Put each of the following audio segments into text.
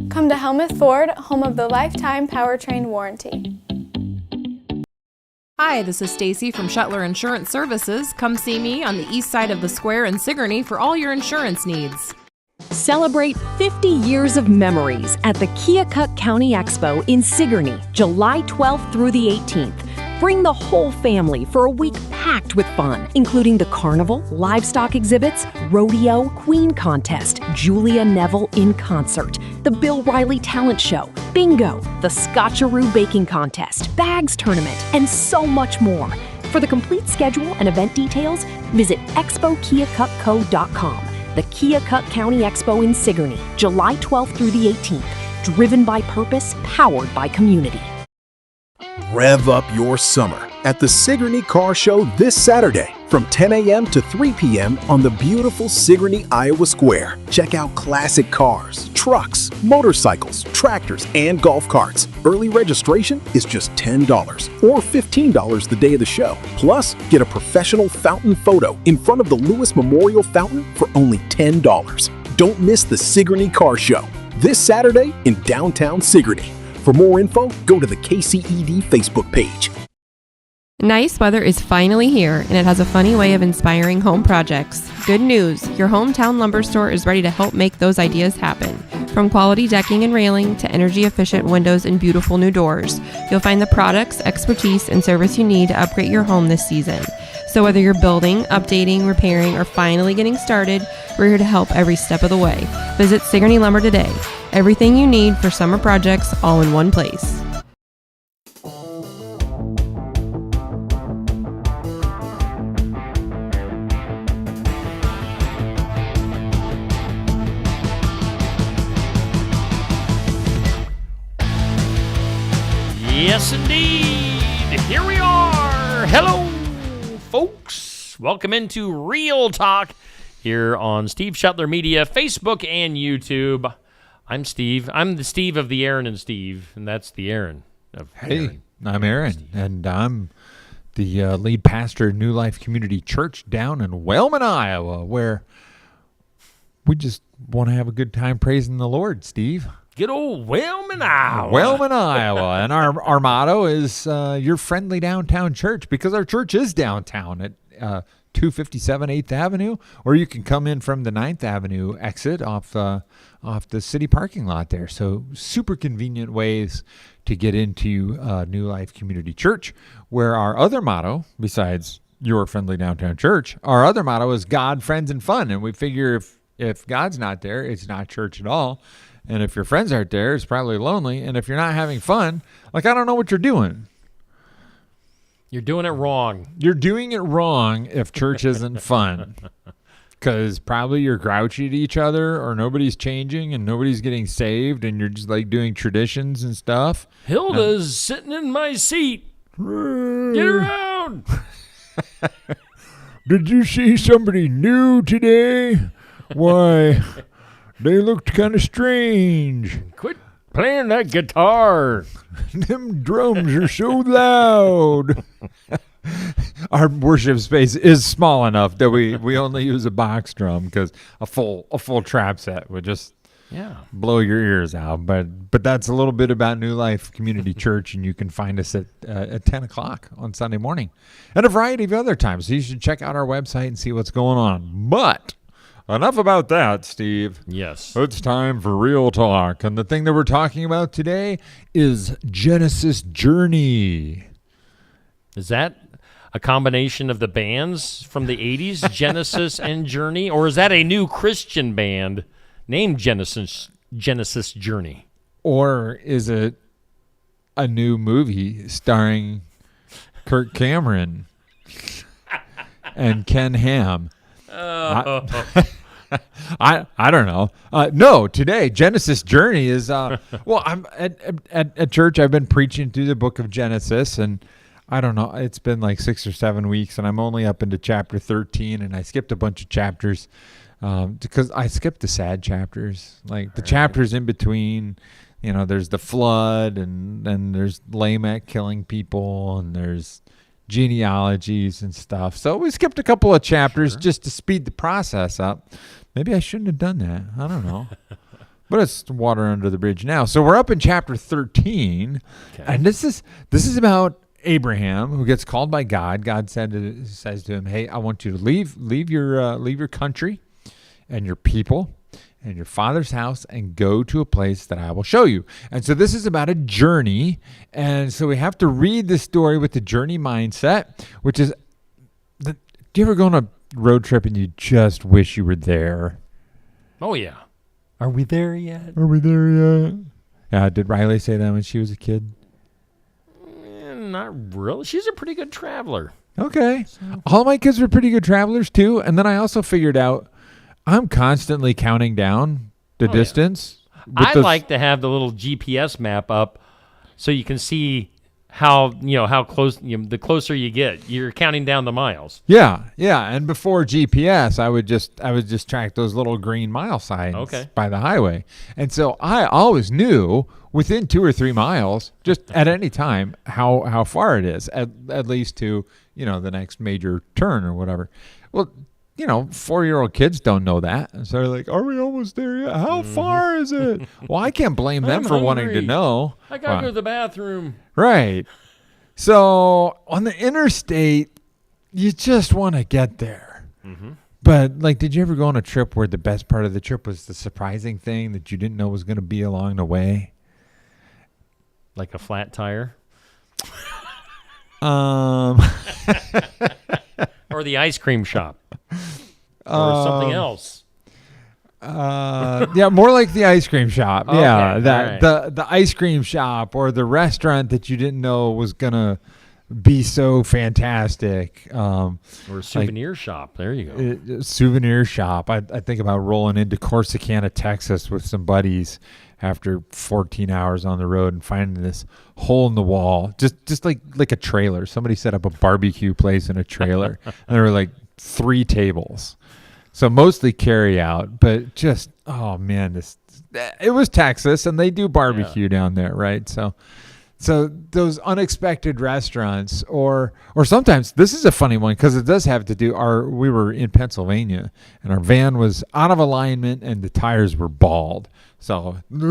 Come to Helmuth Ford, home of the lifetime powertrain warranty. Hi, this is Stacy from Shuttler Insurance Services. Come see me on the east side of the square in Sigourney for all your insurance needs. Celebrate 50 years of memories at the Keokuk County Expo in Sigourney, July 12th through the 18th. Bring the whole family for a week packed with fun, including the carnival, livestock exhibits, rodeo, queen contest, Julia Neville in concert, the Bill Riley Talent Show, bingo, the Scotcheroo baking contest, bags tournament, and so much more. For the complete schedule and event details, visit expokeokukco.com. The Keokuk County Expo in Sigourney, July 12th through the 18th. Driven by purpose, powered by community. Rev up your summer at the Sigourney Car Show this Saturday from 10 a.m. to 3 p.m. on the beautiful Sigourney, Iowa Square. Check out classic cars, trucks, motorcycles, tractors, and golf carts. Early registration is just $10 or $15 the day of the show. Plus, get a professional fountain photo in front of the Lewis Memorial Fountain for only $10. Don't miss the Sigourney Car Show this Saturday in downtown Sigourney. For more info, go to the KCED Facebook page. Nice weather is finally here, and it has a funny way of inspiring home projects. Good news, your hometown lumber store is ready to help make those ideas happen. From quality decking and railing to energy-efficient windows and beautiful new doors, you'll find the products, expertise, and service you need to upgrade your home this season. So whether you're building, updating, repairing, or finally getting started, we're here to help every step of the way. Visit Sigourney Lumber today. Everything you need for summer projects all in one place. Yes, indeed. Here we are. Hello, folks. Welcome into Real Talk here on Steve Shuttler Media, Facebook and YouTube. I'm Steve. I'm the Steve of the Aaron and Steve, and that's the Aaron of Hey, I'm Aaron, and I'm the lead pastor of New Life Community Church down in Wellman, Iowa, where we just want to have a good time praising the Lord, Steve. Good old Wellman, Iowa. Wellman, Iowa. And our motto is your friendly downtown church, because our church is downtown at 257 8th Avenue, or you can come in from the 9th Avenue exit off the city parking lot there. So super convenient ways to get into New Life Community Church, where our other motto, besides your friendly downtown church, our other motto is God, friends, and fun. And we figure if God's not there, it's not church at all. And if your friends aren't there, it's probably lonely. And if you're not having fun, I don't know what you're doing. You're doing it wrong. You're doing it wrong if church isn't fun. Because probably you're grouchy to each other, or nobody's changing and nobody's getting saved, and you're just doing traditions and stuff. Hilda's sitting in my seat. Get around. Did you see somebody new today? Why, they looked kind of strange. Quit playing that guitar. Them drums are so loud. Our worship space is small enough that we only use a box drum, because a full trap set would just blow your ears out. But that's a little bit about New Life Community Church, and you can find us at 10 o'clock on Sunday morning and a variety of other times. So you should check out our website and see what's going on. But enough about that, Steve. Yes. It's time for Real Talk. And the thing that we're talking about today is Genesis Journey. Is that a combination of the bands from the 80s, Genesis and Journey? Or is that a new Christian band named Genesis Journey? Or is it a new movie starring Kirk Cameron and Ken Ham? I don't know. No, today Genesis Journey is well, I'm at church. I've been preaching through the book of Genesis, and I don't know, it's been 6 or 7 weeks, and I'm only up into chapter 13, and I skipped a bunch of chapters because I skipped the sad chapters, the chapters in between. There's the flood, and then there's Lamech killing people, and there's genealogies and stuff. So we skipped a couple of chapters just to speed the process up. Maybe I shouldn't have done that. I don't know. But it's water under the bridge now. So we're up in chapter 13, and this is about Abraham, who gets called by God. God says to him, "Hey, I want you to leave your country and your people and your father's house and go to a place that I will show you." And so this is about a journey, and so we have to read this story with the journey mindset, which is, do you ever go on a road trip and you just wish you were there? Oh, yeah. Are we there yet? Are we there yet? Yeah, did Riley say that when she was a kid? Not really. She's a pretty good traveler. Okay. All my kids were pretty good travelers too. And then I also figured out I'm constantly counting down the distance. I like to have the little GPS map up so you can see how close, the closer you get, you're counting down the miles. Yeah. And before GPS, I would just track those little green mile signs by the highway. And so I always knew within 2 or 3 miles, just at any time, how far it is, at least to, the next major turn or whatever. Well, 4-year-old kids don't know that. And so they're like, "Are we almost there yet? How far is it?" Well, I can't blame them for wanting to know. I got to go to the bathroom. Right. So on the interstate, you just want to get there. Mm-hmm. But did you ever go on a trip where the best part of the trip was the surprising thing that you didn't know was going to be along the way? Like a flat tire? Or the ice cream shop? Or something else? Yeah, more like the ice cream shop. Okay, yeah, right. the ice cream shop or the restaurant that you didn't know was gonna be so fantastic. Or a souvenir shop. There you go. Souvenir shop. I think about rolling into Corsicana, Texas with some buddies after 14 hours on the road and finding this hole in the wall, just like a trailer. Somebody set up a barbecue place in a trailer, and there were 3 tables. So mostly carry out, but just, oh man, it was Texas and they do barbecue down there, right? So those unexpected restaurants or sometimes this is a funny one because it does have to do we were in Pennsylvania and our van was out of alignment and the tires were bald. So, you're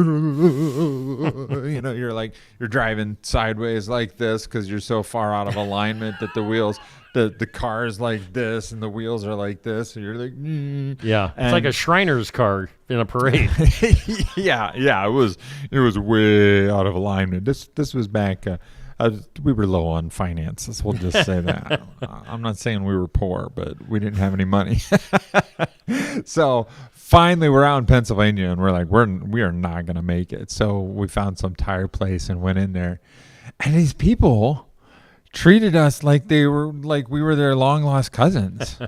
driving sideways like this because you're so far out of alignment that the wheels, the car is like this and the wheels are like this. And you're like, yeah, it's like a Shriner's car in a parade. yeah. It was way out of alignment. This was back. We were low on finances. We'll just say that. I'm not saying we were poor, but we didn't have any money. So finally, we're out in Pennsylvania, and we're like, we are not going to make it. So we found some tire place and went in there, and these people treated us like we were their long lost cousins.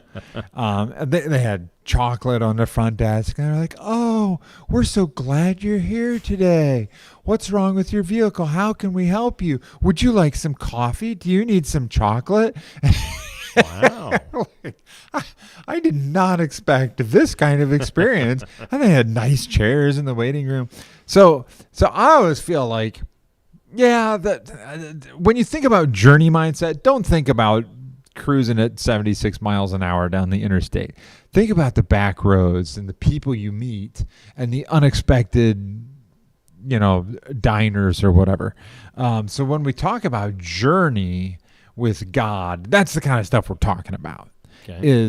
They had chocolate on the front desk, and they're like, "Oh, we're so glad you're here today. What's wrong with your vehicle? How can we help you? Would you like some coffee? Do you need some chocolate?" Wow. I did not expect this kind of experience. And they had nice chairs in the waiting room. So I always feel like, yeah, when you think about journey mindset, don't think about cruising at 76 miles an hour down the interstate. Think about the back roads and the people you meet and the unexpected, diners or whatever. So when we talk about journey with God, that's the kind of stuff we're talking about. Okay.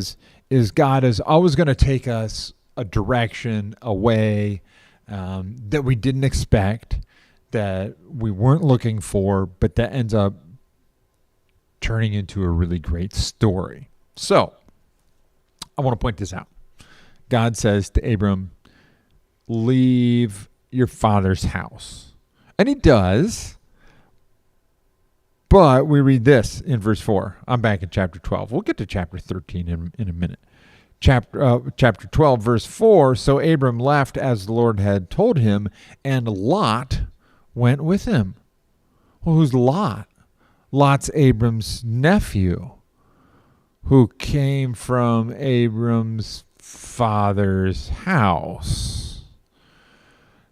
Is God is always going to take us a direction, a way that we didn't expect, that we weren't looking for, but that ends up turning into a really great story. So I want to point this out. God says to Abram, "Leave your father's house." And he does. But we read this in verse 4. I'm back in chapter 12. We'll get to chapter 13 in a minute. Chapter 12, verse 4. So Abram left as the Lord had told him, and Lot went with him. Well, who's Lot? Lot's Abram's nephew, who came from Abram's father's house.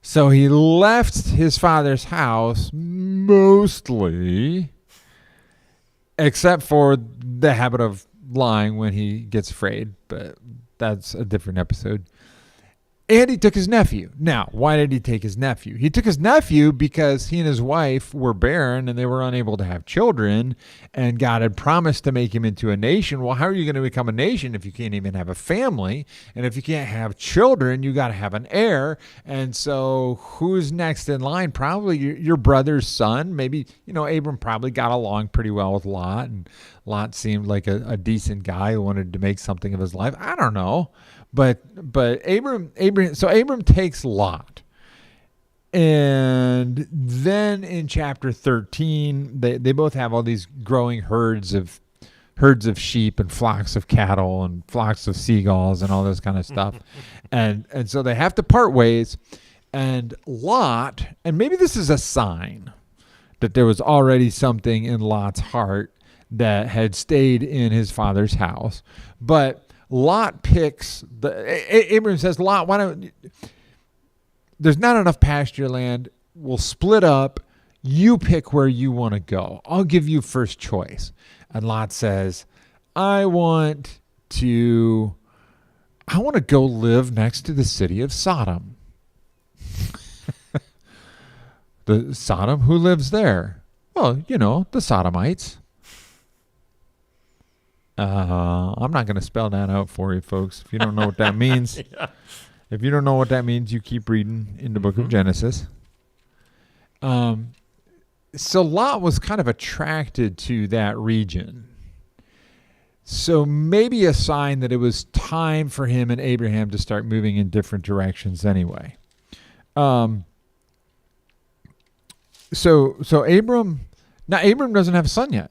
So he left his father's house mostly, except for the habit of lying when he gets afraid, but that's a different episode. And he took his nephew. Now, why did he take his nephew? He took his nephew because he and his wife were barren and they were unable to have children, and God had promised to make him into a nation. Well, how are you going to become a nation if you can't even have a family? And if you can't have children, you got to have an heir. And so who's next in line? Probably your brother's son. Maybe, Abram probably got along pretty well with Lot, and Lot seemed like a decent guy who wanted to make something of his life. I don't know. But Abram takes Lot. And then in chapter 13, they both have all these growing herds of sheep and flocks of cattle and flocks of seagulls and all this kind of stuff. and so they have to part ways. And Lot, and maybe this is a sign that there was already something in Lot's heart that had stayed in his father's house. But Lot picks Abraham says, Lot, there's not enough pasture land. We'll split up. You pick where you want to go. I'll give you first choice. And Lot says, I want to go live next to the city of Sodom. The Sodom, who lives there? Well, the Sodomites. I'm not going to spell that out for you, folks. If you don't know what that means, If you don't know what that means, you keep reading in the book of Genesis. So Lot was kind of attracted to that region. So maybe a sign that it was time for him and Abraham to start moving in different directions anyway. So Abram doesn't have a son yet.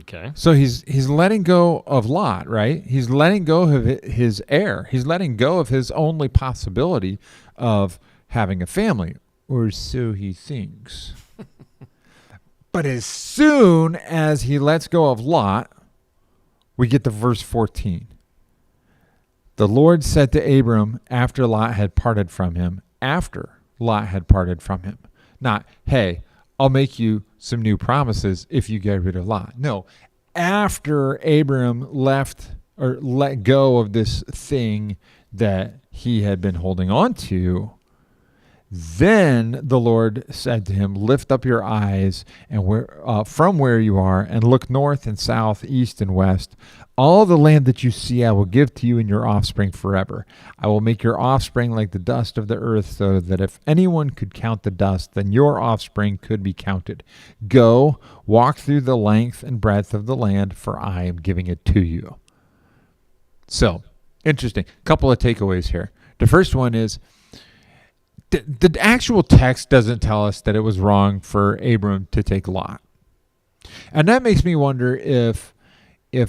Okay. So he's letting go of Lot, right? He's letting go of his heir. He's letting go of his only possibility of having a family, or so he thinks. But as soon as he lets go of Lot, we get to verse 14. The Lord said to Abram after Lot had parted from him, not, hey, I'll make you some new promises if you get rid of Lot. No, after Abram left or let go of this thing that he had been holding on to, then the Lord said to him, lift up your eyes and from where you are and look north and south, east and west. All the land that you see I will give to you and your offspring forever. I will make your offspring like the dust of the earth, so that if anyone could count the dust, then your offspring could be counted. Go, walk through the length and breadth of the land, for I am giving it to you. So, interesting. Couple of takeaways here. The first one is, the actual text doesn't tell us that it was wrong for Abram to take Lot. And that makes me wonder if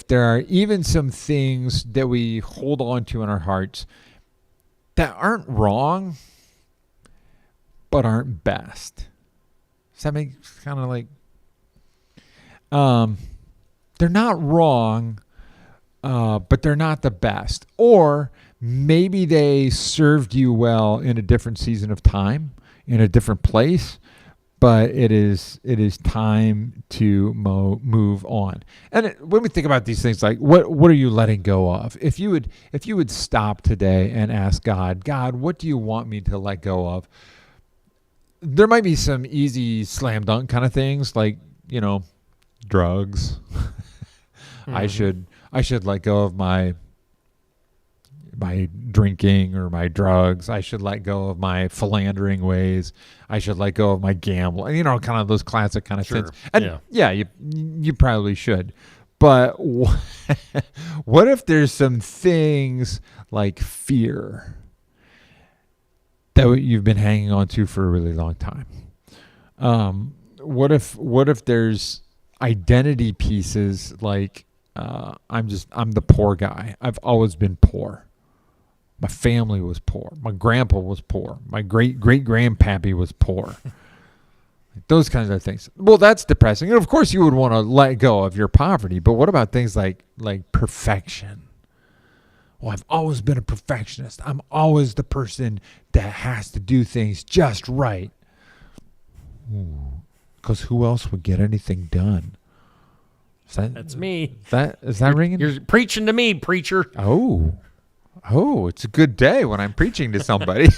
there are even some things that we hold on to in our hearts that aren't wrong, but aren't best. Does that make kind of like, they're not wrong, but they're not the best. Or maybe they served you well in a different season of time, in a different place, but it is time to move on. And when we think about these things, like what are you letting go of? If you would stop today and ask God, what do you want me to let go of? There might be some easy slam dunk kind of things, like drugs. Mm-hmm. I should let go of my drinking or my drugs. I should let go of my philandering ways. I should let go of my gambling. Kind of those classic kind of things. And you probably should. But what if there's some things like fear that you've been hanging on to for a really long time? What if there's identity pieces like I'm the poor guy. I've always been poor. My family was poor. My grandpa was poor. My great-great-grandpappy was poor. Those kinds of things. Well, that's depressing. And of course you would want to let go of your poverty, but what about things like perfection? Well, I've always been a perfectionist. I'm always the person that has to do things just right. Because who else would get anything done? That's me. Is that ringing? You're preaching to me, preacher. Oh, Oh, it's a good day when I'm preaching to somebody.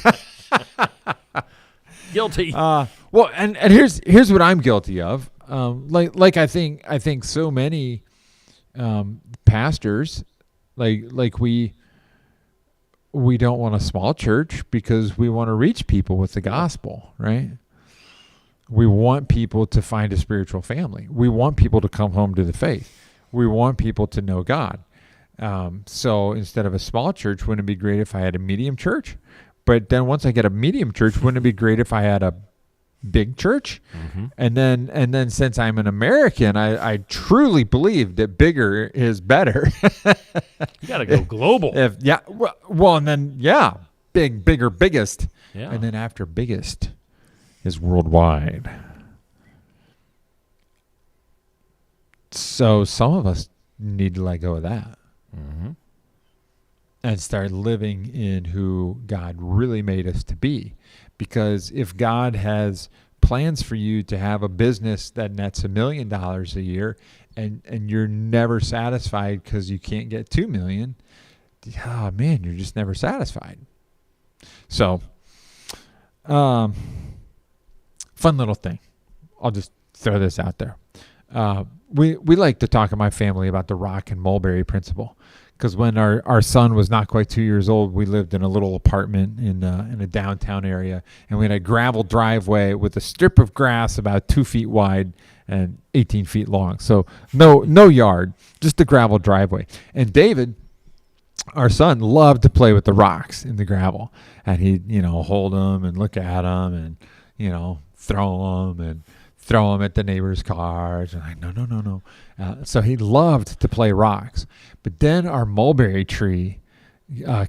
Guilty. Well, and here's what I'm guilty of. Like I think so many pastors, like we don't want a small church because we want to reach people with the gospel, right? We want people to find a spiritual family. We want people to come home to the faith. We want people to know God. So instead of a small church, wouldn't it be great if I had a medium church? But then once I get a medium church, wouldn't it be great if I had a big church? Mm-hmm. And then since I'm an American, I truly believe that bigger is better. You got to go global. And then bigger, biggest. Yeah. And then after biggest is worldwide. So some of us need to let go of that. Mm-hmm. And start living in who God really made us to be. Because if God has plans for you to have a business that nets $1 million a year and you're never satisfied because you can't get 2 million, oh man, you're just never satisfied. So, fun little thing. I'll just throw this out there. We like to talk in my family about the rock and mulberry principle. Because when our son was not quite 2 years old, we lived in a little apartment in a downtown area, and we had a gravel driveway with a strip of grass about 2 feet wide and 18 feet long. So no yard, just a gravel driveway. And David, our son, loved to play with the rocks in the gravel, and he'd hold them and look at them and throw them at the neighbor's cars. And I no. So he loved to play rocks. But then our mulberry tree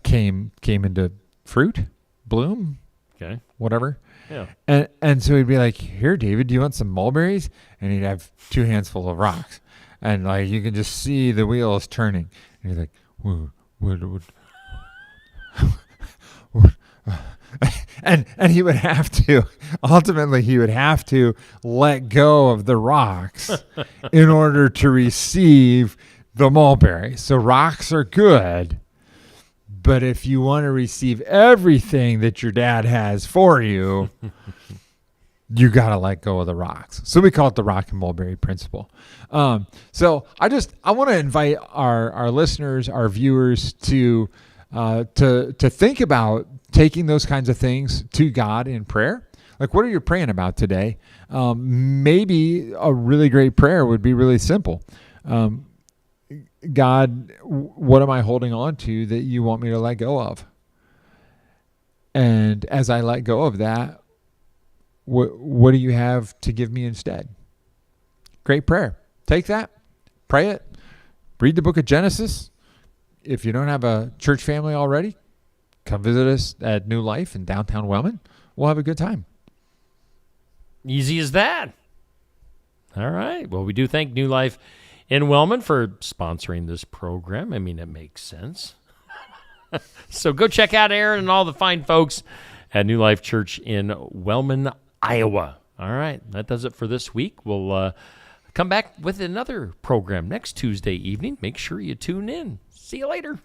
came into fruit, bloom, Okay. whatever. Yeah. And so he'd be like, "Here, David, do you want some mulberries?" And he'd have 2 hands full of rocks. And like you can just see the wheels turning. And he's like, what? And he would have to, ultimately he would have to let go of the rocks in order to receive the mulberry. So rocks are good, but if you want to receive everything that your dad has for you, you got to let go of the rocks. So we call it the rock and mulberry principle. So I want to invite our listeners, our viewers to think about taking those kinds of things to God in prayer. Like, what are you praying about today? Maybe a really great prayer would be really simple. God, what am I holding on to that you want me to let go of? And as I let go of that, what do you have to give me instead? Great prayer. Take that, pray it, read the book of Genesis. If you don't have a church family already, come visit us at New Life in downtown Wellman. We'll have a good time. Easy as that. All right. Well, we do thank New Life in Wellman for sponsoring this program. I mean, it makes sense. So go check out Aaron and all the fine folks at New Life Church in Wellman, Iowa. All right. That does it for this week. We'll come back with another program next Tuesday evening. Make sure you tune in. See you later.